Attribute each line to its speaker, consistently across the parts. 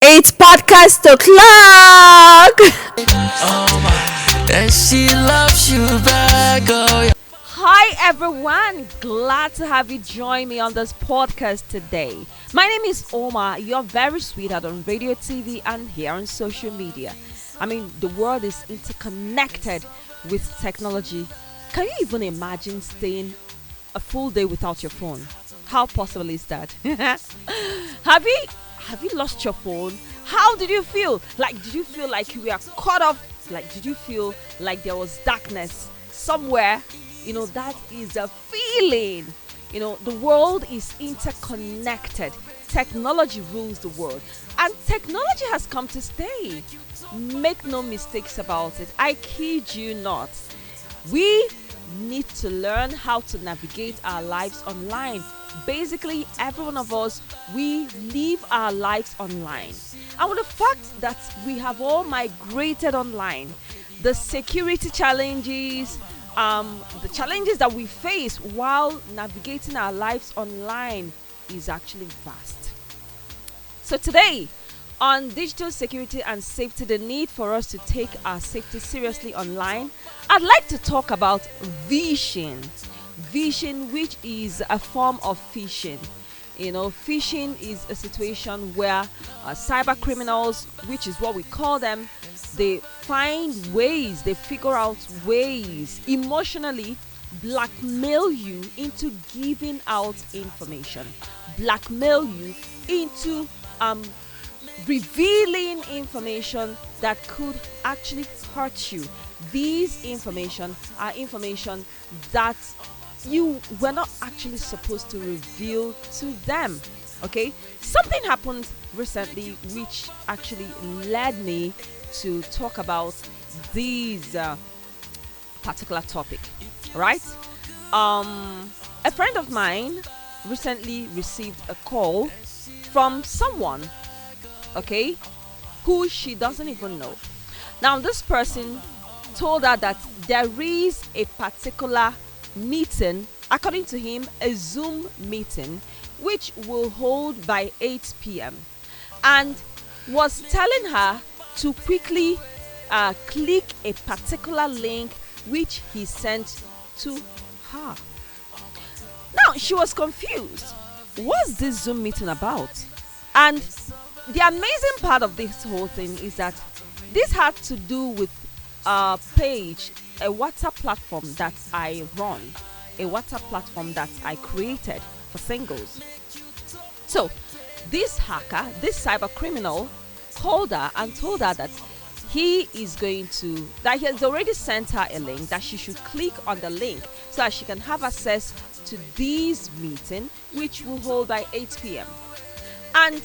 Speaker 1: It's podcast o'clock.
Speaker 2: And she loves you back. Oh, yeah.
Speaker 1: Hi everyone, glad to have you join me on this podcast today. My name is Omar, your very sweetheart on radio, TV, and here on social media. I mean, the world is interconnected with technology. Can you even imagine staying a full day without your phone? How possible is that? Have you lost your phone? How did you feel? Like, did you feel like you were caught up? Like, did you feel like there was darkness somewhere? That is a feeling. The world is interconnected. Technology rules the world. And technology has come to stay. Make no mistakes about it. I kid you not. We need to learn how to navigate our lives online. Basically, every one of us, we live our lives online. And with the fact that we have all migrated online, the security challenges, the challenges that we face while navigating our lives online is actually vast. So today, on digital security and safety, the need for us to take our safety seriously online, I'd like to talk about Vishing. Vishing, which is a form of phishing. Phishing is a situation where cyber criminals, which is what we call them, they find ways, they figure out ways, emotionally blackmail you into giving out information, blackmail you into revealing information that could actually hurt you. These information are information that you were not actually supposed to reveal to them. Okay, something happened recently which actually led me to talk about these particular topic. Right? A friend of mine recently received a call from someone, okay, who she doesn't even know. Now, this person told her that there is a particular meeting, according to him, a Zoom meeting, which will hold by 8 p.m. and was telling her to quickly click a particular link which he sent to her. Now, she was confused. What's this Zoom meeting about? And the amazing part of this whole thing is that this had to do with a page, a WhatsApp platform that I run, a WhatsApp platform that I created for singles. So this hacker, this cyber criminal, called her and told her that he has already sent her a link, that she should click on the link so that she can have access to this meeting, which will hold by 8 p.m. And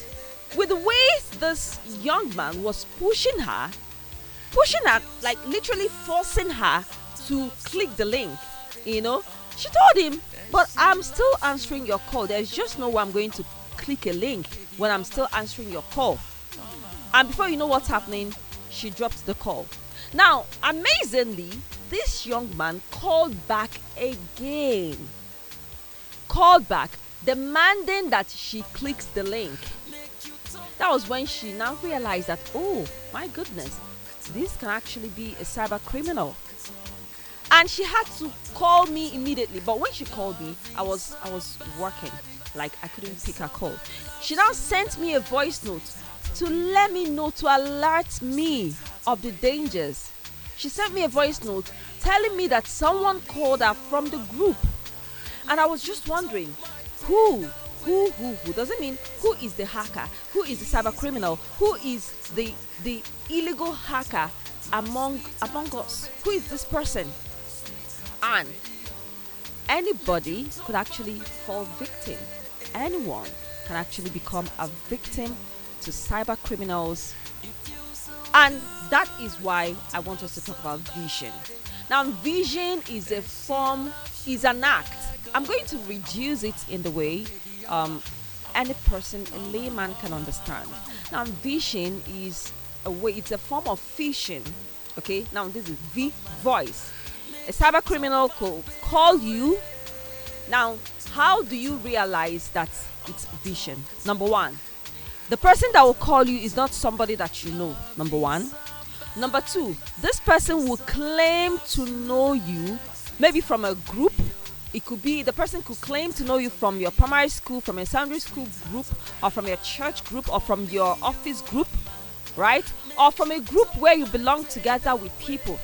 Speaker 1: with the way this young man was pushing her, like literally forcing her to click the link, she told him, but I'm still answering your call. There's just no way I'm going to click a link when I'm still answering your call. And before you know what's happening, she dropped the call. Now, amazingly, this young man called back again. Called back, demanding that she clicks the link. That was when she now realized that, oh my goodness, this can actually be a cyber criminal. And she had to call me immediately. But when she called me, I was working. Like, I couldn't pick her call. She now sent me a voice note to let me know, to alert me of the dangers. She sent me a voice note telling me that someone called her from the group. And I was just wondering, who does it mean? Who is the hacker? Who is the cyber criminal? Who is the illegal hacker among us? Who is this person? And anybody could actually fall victim. Anyone can actually become a victim to cyber criminals. And that is why I want us to talk about vision. Now, vision is an act. I'm going to reduce it in the way any person, a layman, can understand. Now, vision is it's a form of phishing. Okay, now this is voice. A cyber criminal could call you. Now, how do you realize that it's vision? Number one, The person that will call you is not somebody that you know, number one. Number two, this person will claim to know you, maybe from a group. It could be the person could claim to know you from your primary school, from your secondary school group, or from your church group, or from your office group, right? Or from a group where you belong together with people.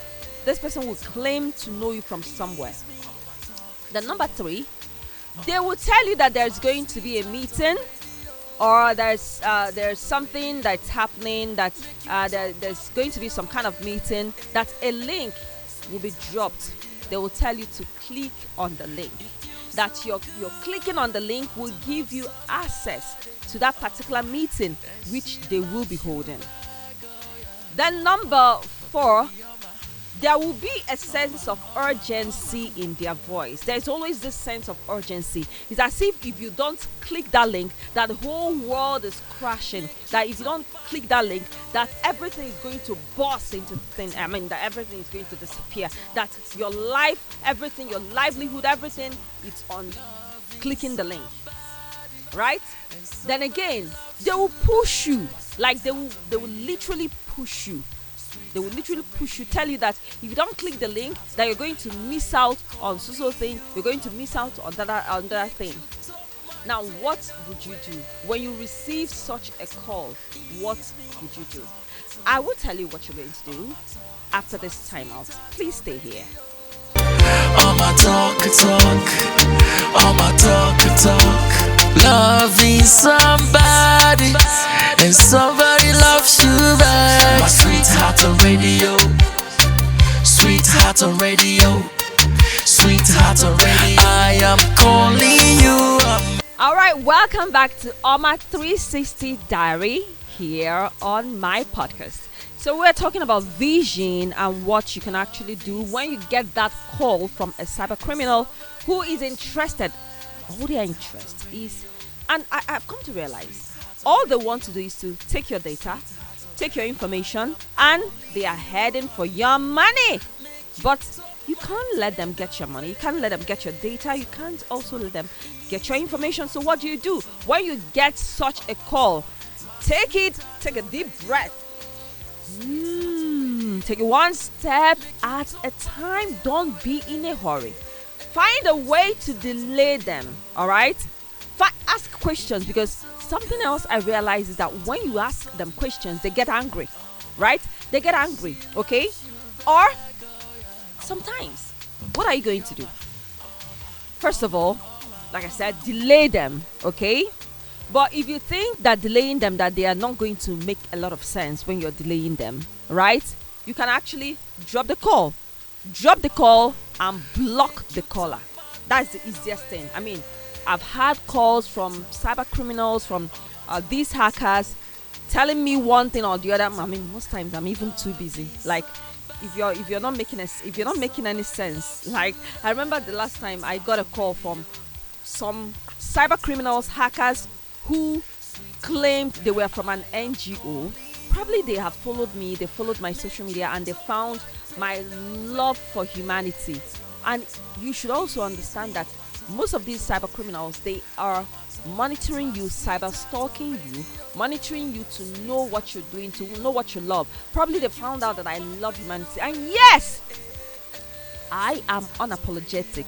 Speaker 1: This person will claim to know you from somewhere. Then number three, they will tell you that there's going to be a meeting, or there's something that's happening, that there's going to be some kind of meeting, that a link will be dropped. They will tell you to click on the link. That your clicking on the link will give you access to that particular meeting which they will be holding. Then number four, there will be a sense of urgency in their voice. There's always this sense of urgency. It's as if you don't click that link, that the whole world is crashing. That if you don't click that link, that everything is going to burst into thin. That everything is going to disappear. That your life, everything, your livelihood, everything, it's on clicking the link. Right? Then again, they will push you. Like they will literally push you. They will literally push you, tell you that if you don't click the link, that you're going to miss out on so thing, you're going to miss out on that thing. Now, what would you do when you receive such a call? What would you do? I will tell you what you're going to do after this timeout. Please stay here.
Speaker 2: All my talk, all my talk. Loving somebody, and somebody loves you back. My sweetheart on radio, sweetheart on radio, sweetheart on radio. I am calling you.
Speaker 1: All right, welcome back to Oma 360 Diary here on my podcast. So we're talking about Vishing and what you can actually do when you get that call from a cyber criminal who is interested. All their interest is, and I've come to realize, all they want to do is to take your data, take your information, and they are heading for your money. But you can't let them get your money. You can't let them get your data. You can't also let them get your information. So what do? When you get such a call, take a deep breath. Take it one step at a time. Don't be in a hurry. Find a way to delay them, all right? Ask questions, because something else I realize is that when you ask them questions, they get angry, right? They get angry, okay? Or sometimes, what are you going to do? First of all, like I said, delay them, okay? But if you think that delaying them, that they are not going to make a lot of sense when you're delaying them, right? You can actually drop the call. Drop the call and block the caller. That's the easiest thing. I mean, I've had calls from cyber criminals, from these hackers, telling me one thing or the other. I mean, most times I'm even too busy. Like, if you're not making any sense. Like, I remember the last time I got a call from some cyber criminals, hackers, who claimed they were from an NGO. Probably they have followed me, they followed my social media, and they found my love for humanity. And you should also understand that most of these cyber criminals, they are monitoring you, cyber stalking you, monitoring you to know what you're doing, to know what you love. Probably they found out that I love humanity. And yes, I am unapologetic.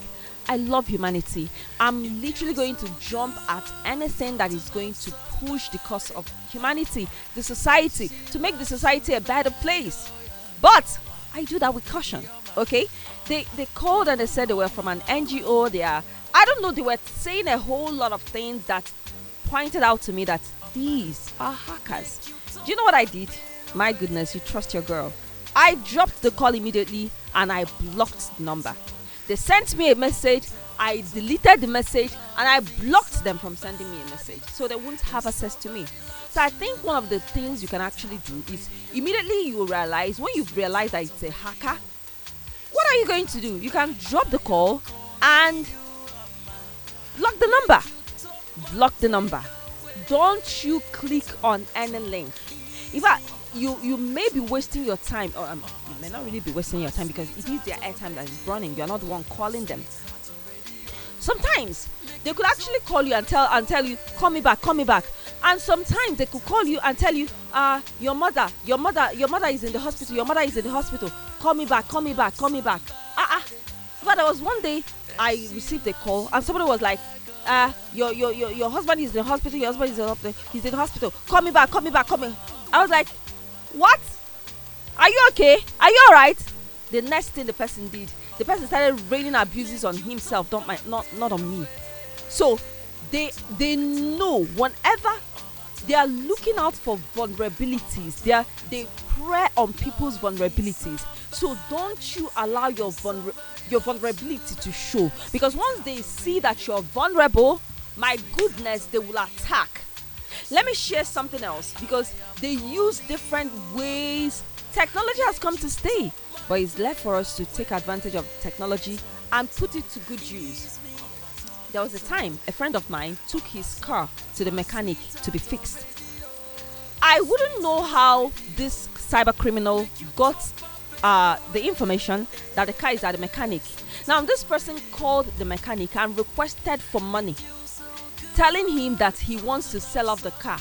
Speaker 1: I love humanity. I'm literally going to jump at anything that is going to push the cause of humanity, the society, to make the society a better place. But I do that with caution, okay? They called and they said they were from an NGO. I don't know, they were saying a whole lot of things that pointed out to me that these are hackers. Do you know what I did? My goodness, you trust your girl. I dropped the call immediately and I blocked the number. They sent me a message, I deleted the message, and I blocked them from sending me a message, so they won't have access to me. So I think one of the things you can actually do is immediately you realize, when you've realized that it's a hacker, what are you going to do? You can drop the call and block the number. Block the number. Don't you click on any link. In fact, you may be wasting your time, or you may not really be wasting your time, because it is their airtime that is running. You're not the one calling them. Sometimes they could actually call you and tell you, call me back, And sometimes they could call you and tell you, your mother is in the hospital. Your mother is in the hospital. Call me back. But there was one day I received a call and somebody was like, your husband is in the hospital. Your husband is in the hospital. He's in the hospital. Call me back. I was like, what? Are you okay? Are you all right? The next thing the person did, the person started raining abuses on himself, not on me. So they know whenever they are looking out for vulnerabilities, they prey on people's vulnerabilities. So don't you allow your vulnerability to show, because once they see that you're vulnerable, my goodness, they will attack. Let me share something else, because they use different ways. Technology has come to stay, but it's left for us to take advantage of technology and put it to good use. There was a time a friend of mine took his car to the mechanic to be fixed. I wouldn't know how this cyber criminal got the information that the car is at the mechanic. Now, this person called the mechanic and requested for money, telling him that he wants to sell off the car.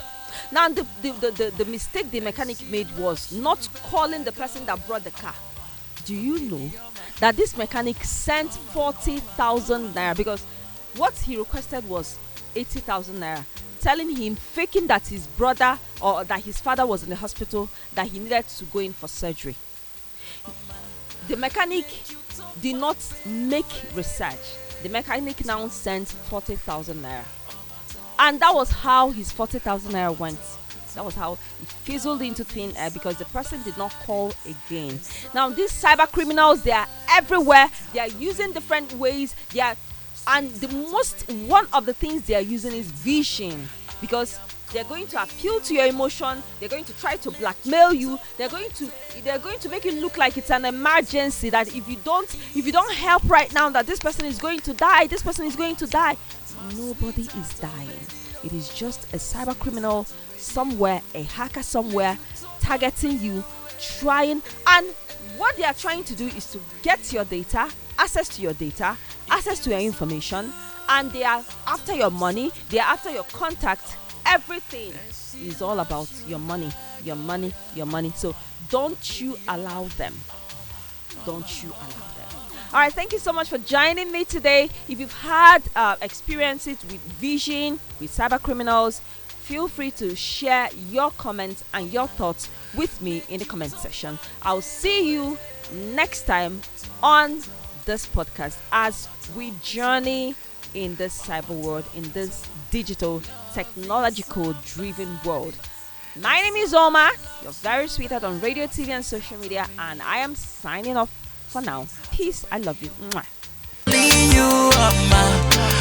Speaker 1: Now, the mistake the mechanic made was not calling the person that brought the car. Do you know that this mechanic sent 40,000 naira, because what he requested was 80,000 naira, telling him, faking that his brother or that his father was in the hospital, that he needed to go in for surgery. The mechanic did not make research. The mechanic now sent 40,000 naira. And that was how his 40,000 naira went. That was how it fizzled into thin air, because the person did not call again. Now, these cyber criminals, they are everywhere. They are using different ways. And one of the things they are using is Vishing, because they're going to appeal to your emotion. They're going to try to blackmail you. They're going to make it look like it's an emergency, that if you don't help right now, that this person is going to die. This person is going to die. Nobody is dying. It is just a cyber criminal somewhere, a hacker somewhere, targeting you, trying. And what they are trying to do is to get your data, access to your data, access to your information, and they are after your money, they are after your contact. Everything is all about your money. So don't you allow them. All right, thank you so much for joining me today. If you've had experiences with Vishing, with cyber criminals, feel free to share your comments and your thoughts with me in the comment section. I'll see you next time on this podcast as we journey in this cyber world, in this digital, technological driven world. My name is Oma, your very sweetheart on radio, TV, and social media, and I am signing off for now. Peace. I love you. Mwah.
Speaker 2: You are my